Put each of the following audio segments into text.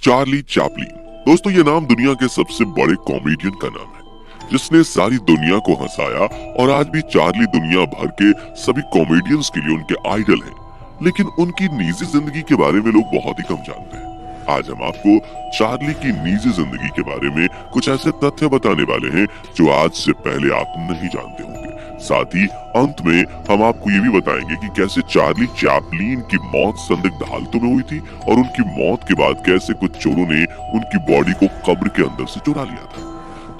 Charlie Chaplin. दोस्तों, ये नाम दुनिया के सबसे बड़े कॉमेडियन का नाम है, जिसने सारी दुनिया को हंसाया और आज भी चार्ली दुनिया भर के सभी कॉमेडियंस के लिए उनके आइडल हैं। लेकिन उनकी निजी जिंदगी के बारे में लोग बहुत ही कम जानते हैं। आज हम आपको चार्ली की निजी जिंदगी के बारे में कुछ ऐसे तथ्य बताने वाले हैं जो आज से पहले आप नहीं जानते होंगे। साथ ही अंत में हम आपको ये भी बताएंगे कि कैसे चार्ली चैपलिन की मौत संदिग्ध हालतों में हुई थी और उनकी मौत के बाद कैसे कुछ चोरों ने उनकी बॉडी को कब्र के अंदर से चुरा लिया था।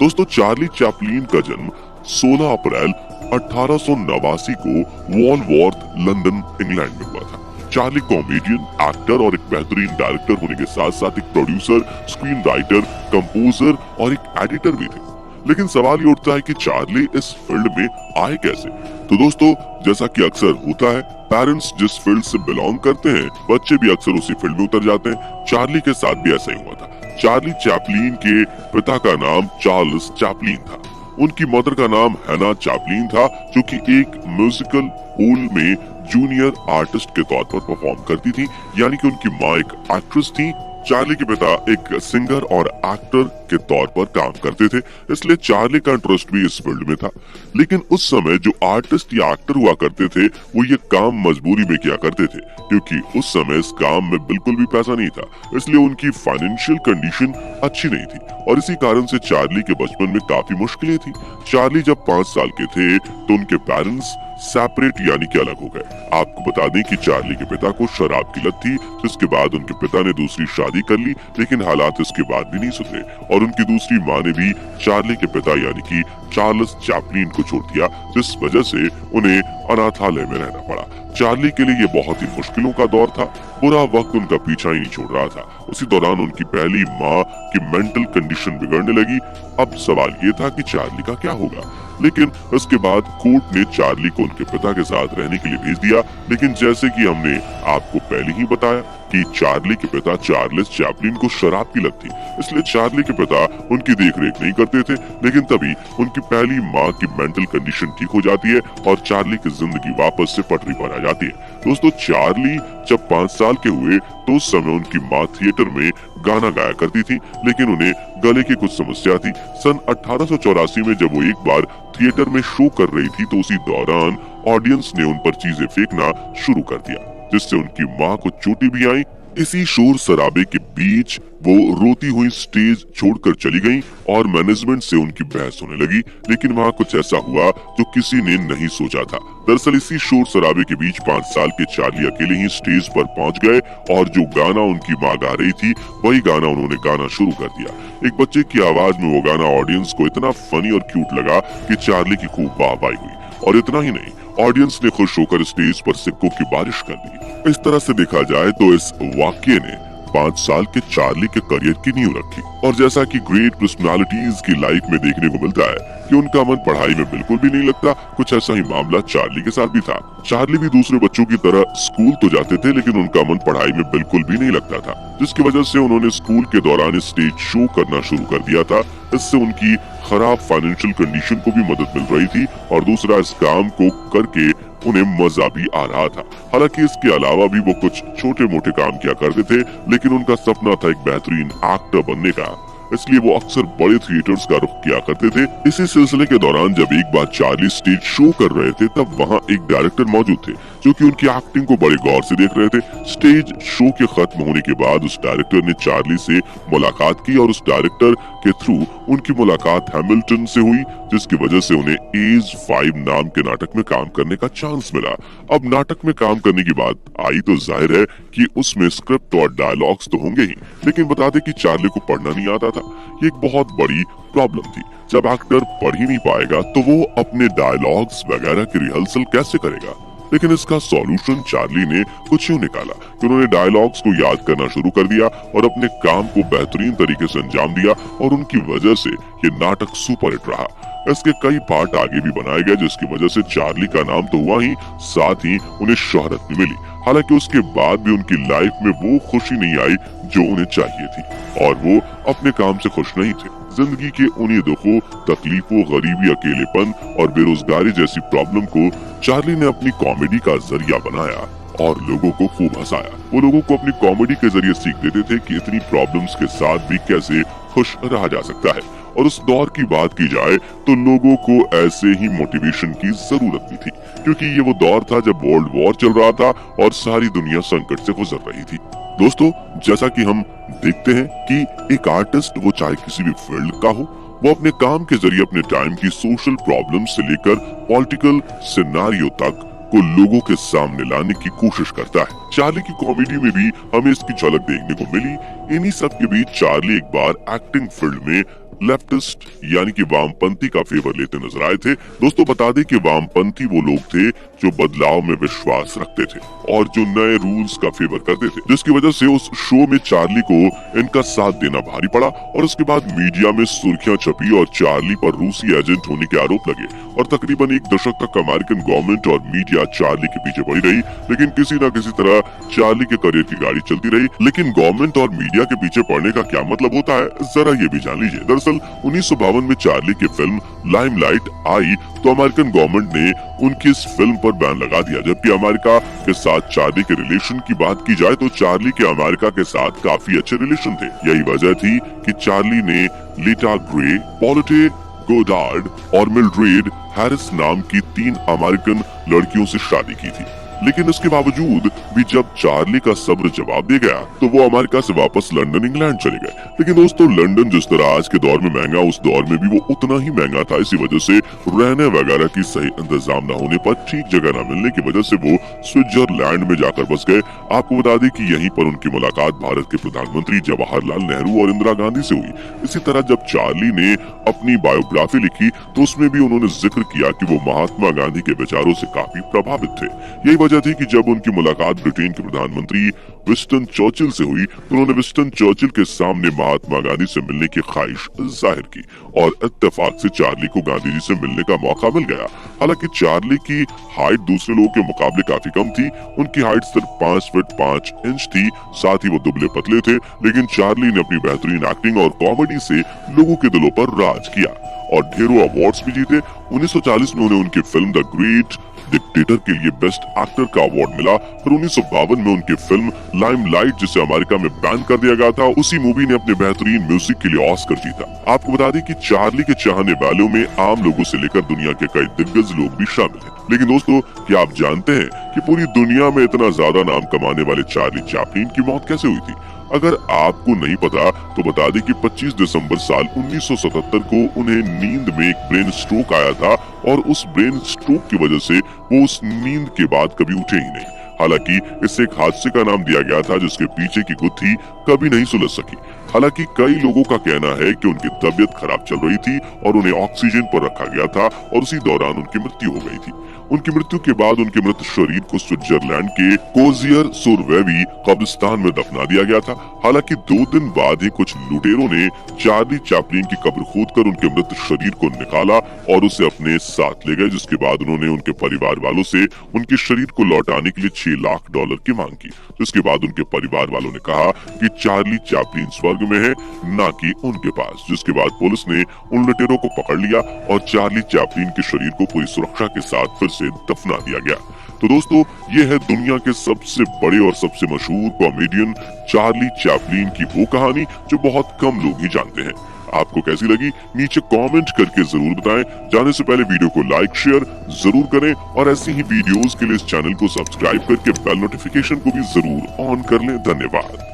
दोस्तों, चार्ली चैपलिन का जन्म 16 अप्रैल 1889 को वॉलवर्थ, लंदन, इंग्लैंड में हुआ था। चार्ली कॉमेडियन, एक्टर और एक बेहतरीन डायरेक्टर होने के साथ साथ एक प्रोड्यूसर, स्क्रीन राइटर, कंपोजर और एक एडिटर भी थे। लेकिन सवाल ये उठता है कि चार्ली इस फील्ड में आए कैसे। तो दोस्तों, जैसा कि अक्सर होता है, पेरेंट्स जिस फील्ड से बिलोंग करते हैं, बच्चे भी अक्सर उसी फील्ड में उतर जाते हैं। चार्ली के साथ भी ऐसा ही हुआ था। चार्ली चैपलिन के पिता का नाम चार्ल्स चैपलिन था। उनकी मदर का नाम हैना चैपलिन था, जो कि एक म्यूजिकल हॉल में जूनियर आर्टिस्ट के तौर पर परफॉर्म करती थी, यानी कि उनकी माँ एक एक्ट्रेस थी। चार्ली के पिता एक सिंगर और एक्टर के तौर पर काम करते थे, इसलिए चार्ली का इंटरेस्ट भी इस फील्ड में था। लेकिन उस समय जो आर्टिस्ट या एक्टर हुआ करते थे, वो ये काम मजबूरी में किया करते थे, क्योंकि उस समय इस काम में बिल्कुल भी पैसा नहीं था। इसलिए उनकी फाइनेंशियल कंडीशन अच्छी नहीं थी और इसी कारण से चार्ली के बचपन में काफी मुश्किलें थी। चार्ली जब 5 साल के थे तो उनके पेरेंट्स सेपरेट यानी कि अलग हो गए। आपको बता दें कि चार्ली के पिता को शराब की लत थी, जिसके बाद उनके पिता ने दूसरी शादी कर ली, लेकिन हालात इसके बाद भी नहीं सुधरे और उनकी दूसरी माँ ने भी चार्ली के पिता यानी कि चार्ल्स चैपलिन को छोड़ दिया, जिस वजह से उन्हें अनाथालय में रहना पड़ा। चार्ली के लिए ये बहुत ही मुश्किलों का दौर था। बुरा वक्त उनका पीछा ही नहीं छोड़ रहा था। उसी दौरान उनकी पहली माँ की मेंटल कंडीशन बिगड़ने लगी। अब सवाल ये था कि चार्ली का क्या होगा। लेकिन उसके बाद कोर्ट ने चार्ली को उनके पिता के साथ रहने के लिए भेज दिया। लेकिन जैसे कि हमने आपको पहले ही बताया कि चार्ली के पिता चार्ल्स चैपलिन को शराब की लत थी, इसलिए चार्ली के पिता उनकी देखरेख नहीं करते थे। लेकिन तभी उनकी पहली माँ की मेंटल कंडीशन ठीक हो जाती है और चार्ली की जिंदगी वापस से पटरी पर आ जाती है। दोस्तों, चार्ली जब 5 साल के हुए तो उस समय उनकी माँ थिएटर में गाना गाया करती थी, लेकिन उन्हें गले की कुछ समस्या थी। सन 1884 में जब वो एक बार थिएटर में शो कर रही थी तो उसी दौरान ऑडियंस ने उन पर चीजें फेंकना शुरू कर दिया, जिससे उनकी माँ को चोटें भी आई। इसी शोर शराबे के बीच वो रोती हुई स्टेज छोड़कर चली गईं और मैनेजमेंट से उनकी बहस होने लगी। लेकिन वहाँ कुछ ऐसा हुआ जो किसी ने नहीं सोचा था। दरअसल इसी शोर शराबे के बीच 5 साल के चार्ली अकेले ही स्टेज पर पहुंच गए और जो गाना उनकी माँ गा रही थी, वही गाना उन्होंने गाना शुरू कर दिया। एक बच्चे की आवाज में वो गाना ऑडियंस को इतना फनी और क्यूट लगा कि चार्ली की खूब वाहवाही हुई। और इतना ही नहीं, ऑडियंस ने खुश होकर स्टेज पर सिक्कों की बारिश कर दी। इस तरह से देखा जाए तो इस वाक्य ने 5 साल के चार्ली के करियर की नींव रखी। और जैसा कि ग्रेट पर्सनालिटीज की लाइफ में देखने को मिलता है कि उनका मन पढ़ाई में बिल्कुल भी नहीं लगता, कुछ ऐसा ही मामला चार्ली के साथ भी था। चार्ली भी दूसरे बच्चों की तरह स्कूल तो जाते थे, लेकिन उनका मन पढ़ाई में बिल्कुल भी नहीं लगता था, जिसकी वजह से उन्होंने स्कूल के दौरान स्टेज शो करना शुरू कर दिया था। इससे उनकी खराब फाइनेंशियल कंडीशन को भी मदद मिल रही थी और दूसरा, इस काम को करके उन्हें मजा भी आ रहा था। हालांकि इसके अलावा भी वो कुछ छोटे मोटे काम किया करते थे, लेकिन उनका सपना था एक बेहतरीन एक्टर बनने का, इसलिए वो अक्सर बड़े थिएटर्स का रुख किया करते थे। इसी सिलसिले के दौरान जब एक बार चार्ली स्टेज शो कर रहे थे, तब वहाँ एक डायरेक्टर मौजूद थे जो कि उनकी एक्टिंग को बड़े गौर से देख रहे थे। स्टेज शो के खत्म होने के बाद उस डायरेक्टर ने चार्ली से मुलाकात की और उस डायरेक्टर के थ्रू उनकी मुलाकात हैमिल्टन से हुई, जिसकी वजह से उन्हें एज 5 नाम के नाटक में काम करने का चांस मिला। अब नाटक में काम करने की बात आई तो जाहिर है कि उसमें स्क्रिप्ट और डायलॉग्स तो होंगे ही, लेकिन बता दें कि चार्ली को पढ़ना नहीं आता था। ये एक बहुत बड़ी प्रॉब्लम थी। जब एक्टर पढ़ ही नहीं पाएगा तो वो अपने डायलॉग्स वगैरह की रिहर्सल कैसे करेगा। लेकिन इसका सॉल्यूशन चार्ली ने कुछ यूं निकाला कि उन्होंने डायलॉग्स को याद करना शुरू कर दिया और अपने काम को बेहतरीन तरीके से अंजाम दिया और उनकी वजह से ये नाटक सुपरहिट रहा। इसके कई पार्ट आगे भी बनाए गए, जिसकी वजह से चार्ली का नाम तो हुआ ही, साथ ही उन्हें शोहरत भी मिली। हालांकि उसके बाद भी उनकी लाइफ में वो खुशी नहीं आई जो उन्हें चाहिए थी और वो अपने काम से खुश नहीं थे। जिंदगी के उन्हीं दुखों, तकलीफों, गरीबी, अकेलेपन और बेरोजगारी जैसी प्रॉब्लम को चार्ली ने अपनी कॉमेडी का जरिया बनाया और लोगों को खूब हंसाया। वो लोगों को अपनी कॉमेडी के जरिए सीख देते थे कि इतनी प्रॉब्लम्स के साथ भी कैसे खुश रहा जा सकता है। और उस दौर की बात की जाए तो लोगों को ऐसे ही मोटिवेशन की जरूरत भी थी, क्योंकि ये वो दौर था जब वर्ल्ड वॉर चल रहा था और सारी दुनिया संकट से गुजर रही थी। दोस्तों, जैसा कि हम देखते हैं कि एक आर्टिस्ट, वो चाहे किसी भी फील्ड का हो, वो अपने काम के जरिए अपने टाइम की सोशल प्रॉब्लम से लेकर पॉलिटिकल सिनेरियो तक को लोगों के सामने लाने की कोशिश करता है। चार्ली की कॉमेडी में भी हमें इसकी झलक देखने को मिली। इन्हीं सब के बीच चार्ली एक बार एक्टिंग फील्ड में लेफ्टिस्ट यानी कि वामपंथी का फेवर लेते नजर आए थे। दोस्तों, बता दें कि वामपंथी वो लोग थे जो बदलाव में विश्वास रखते थे और जो नए रूल्स का फेवर करते थे, जिसकी वजह से उस शो में चार्ली को इनका साथ देना भारी पड़ा। और उसके बाद मीडिया में सुर्खियां छपी और चार्ली पर रूसी एजेंट होने के आरोप लगे और तकरीबन एक दशक तक अमेरिकन गवर्नमेंट और मीडिया चार्ली के पीछे पड़ी रही। लेकिन किसी न किसी तरह चार्ली के करियर की गाड़ी चलती रही। लेकिन गवर्नमेंट और मीडिया के पीछे पड़ने का क्या मतलब होता है, जरा ये भी जान लीजिए। दरअसल 1952 में चार्ली की फिल्म लाइमलाइट आई तो अमेरिकन गवर्नमेंट ने उनकी इस फिल्म पर बैन लगा दिया। जबकि अमेरिका के साथ चार्ली के रिलेशन की बात की जाए तो चार्ली के अमेरिका के साथ काफी अच्छे रिलेशन थे। यही वजह थी कि चार्ली ने लीटा ग्रे, पॉलिटे गोडार्ड और मिल्ड्रेड हैरिस नाम की 3 अमेरिकन लड़कियों से शादी की थी। लेकिन इसके बावजूद भी जब चार्ली का सब्र जवाब दे गया तो वो अमेरिका से वापस लंदन, इंग्लैंड चले गए। लेकिन दोस्तों, लंदन जिस तरह आज के दौर में महंगा, उस दौर में भी वो उतना ही महंगा था। इसी वजह से रहने वगैरह की सही इंतजाम न होने पर, ठीक जगह न मिलने की वजह से वो स्विट्जरलैंड में जाकर बस गए। आपको बता दें कि यहीं पर उनकी मुलाकात भारत के प्रधानमंत्री जवाहरलाल नेहरू और इंदिरा गांधी से हुई। इसी तरह जब चार्ली ने अपनी बायोग्राफी लिखी तो उसमें भी उन्होंने जिक्र किया कि वो महात्मा गांधी के विचारों से काफी प्रभावित थे। यही वजह थी कि जब उनकी मुलाकात ब्रिटेन के प्रधानमंत्री विंस्टन चर्चिल से हुई तो उन्होंने विंस्टन चर्चिल के सामने महात्मा गांधी से मिलने की ख्वाहिश जाहिर की और इत्तेफाक से चार्ली को गांधी जी से मिलने का मौका मिल गया। हालांकि चार्ली की हाइट दूसरे लोगों के मुकाबले काफी कम थी। उनकी हाइट सिर्फ 5 फीट 5 इंच थी। साथ ही वो दुबले पतले थे। लेकिन चार्ली ने अपनी बेहतरीन एक्टिंग और कॉमेडी से लोगों के दिलों पर राज किया और ढेरों अवार्ड्स भी जीते। 1940 में उन्हें उनकी फिल्म द ग्रेट डिक्टेटर के लिए बेस्ट एक्टर का अवार्ड मिला। फिर 1952 में उनकी फिल्म लाइमलाइट, जिसे अमेरिका में बैन कर दिया गया था, उसी मूवी ने अपने बेहतरीन म्यूजिक के लिए ऑस्कर जीता। आपको बता दें कि चार्ली के चाहने वालों में आम लोगों से लेकर दुनिया के कई दिग्गज लोग भी शामिल हैं। लेकिन दोस्तों, क्या आप जानते हैं कि पूरी दुनिया में इतना ज्यादा नाम कमाने वाले चार्ली चैपलिन की मौत कैसे हुई थी? अगर आपको नहीं पता तो बता दें कि 25 दिसंबर साल 1977 को उन्हें नींद में एक ब्रेन स्ट्रोक आया था और उस ब्रेन स्ट्रोक की वजह से वो उस नींद के बाद कभी उठे ही नहीं। हालांकि इसे एक हादसे का नाम दिया गया था जिसके पीछे की गुत्थी कभी नहीं सुलझ सकी। हालांकि कई लोगों का कहना है कि उनकी तबीयत खराब चल रही थी और उन्हें ऑक्सीजन पर रखा गया था और उसी दौरान उनकी मृत्यु हो गई थी। उनकी मृत्यु के बाद उनके मृत शरीर को स्विट्जरलैंड के कोजियर सुरवेवी कब्रिस्तान में दफना दिया गया था। हालांकि 2 दिन बाद ही कुछ लुटेरों ने चार्ली चैपलिन की कब्र खोदकर उनके मृत शरीर को निकाला और उसे अपने साथ ले गए, जिसके बाद उन्होंने उनके परिवार वालों से उनके शरीर को लौटाने के लिए $6 लाख की मांग की। जिसके बाद उनके परिवार वालों ने कहा कि चार्ली चैपलिन स्वर्ग में है, ना कि उनके पास। जिसके बाद पुलिस ने उन लुटेरों को पकड़ लिया और चार्ली चैपलिन के शरीर को पूरी सुरक्षा के साथ फिर से दफना दिया गया। तो दोस्तों, ये है दुनिया के सबसे बड़े और सबसे मशहूर कॉमेडियन चार्ली चैपलिन की वो कहानी जो बहुत कम लोग ही जानते हैं। आपको कैसी लगी नीचे कमेंट करके जरूर बताएं। जाने से पहले वीडियो को लाइक शेयर जरूर करें और ऐसी ही वीडियोस के लिए इस चैनल को सब्सक्राइब करके बेल नोटिफिकेशन को भी जरूर ऑन कर लें। धन्यवाद।